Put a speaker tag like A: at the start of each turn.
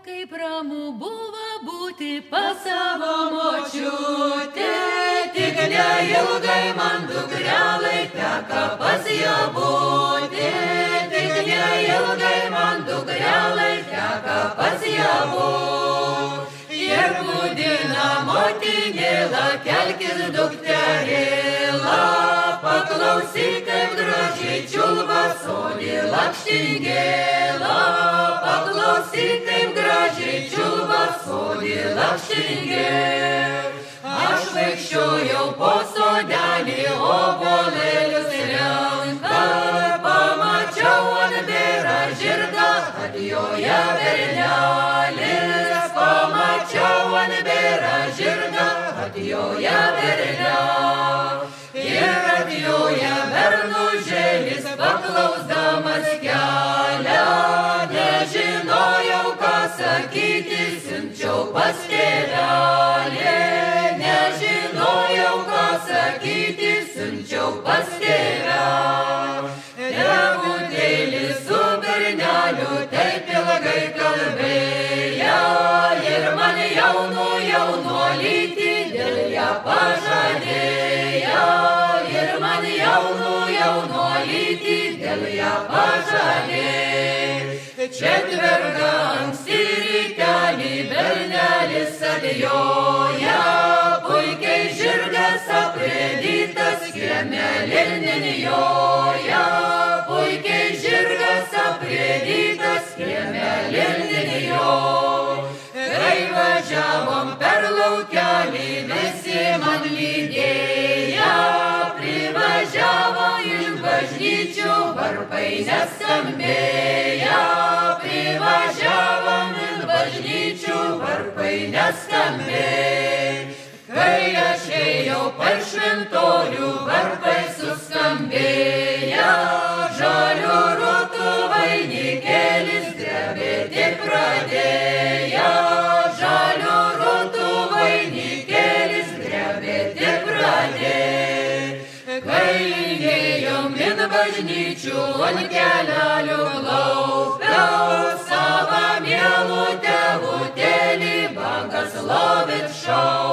A: kaip ramu buvo būti pas savo močiutę, tik neilgai man dukrelai teka pas ją būti, tik neilgai man dukrelai teka pas ją būti. Ir būdina motinėla, kelkis dukterėla, paklausyk, kaip gražiai čiulba sodį lakštingėla, paklausyk, kaip gražiai čiulba sodį lakštingėla. Aš vaikščiojau po sodelį, obuolėlius renka, pamačiau ant bėra žirgą, atjoja bernelis, pamačiau ant bėra žirgą, atjoja bernelis. Ir atjoja bernužėlis, paklausdamas kelią, nežinojau, ką sakyti, siunčiau pas tėvelį, nežinojau, ką sakyti, siunčiau pas tėvelį. Tėvutėlis su berneliu taip ilgai kalbėjo, ir man jaunuolytį dėl ją pažadėjo, ir man jaunuolytį dėl ją pažadėjo. Četvertą anksti rytelį bernelis atjoja, puikiai žirgas aprėdytas kiemelin joja, puikiai žirgas aprėdytas kiemelin joja. Kai važiavom per laukelį, visi man lydėjo, privažiavo iš bažnyčių, varpai neskambėjo, privažiavom iš bažnyčių, varpai neskambėjo. Kai aš ėjau per šventorių, varpai suskambėjo, žalių rūtų vainikėlis drebėti pradėjo, žalių rūtų vainikėlis drebėti pradėjo. Kai įėjom in bažnyčių, ant kelelių klaupiau, savo mielų tėvutėlį, bangas lovit šau.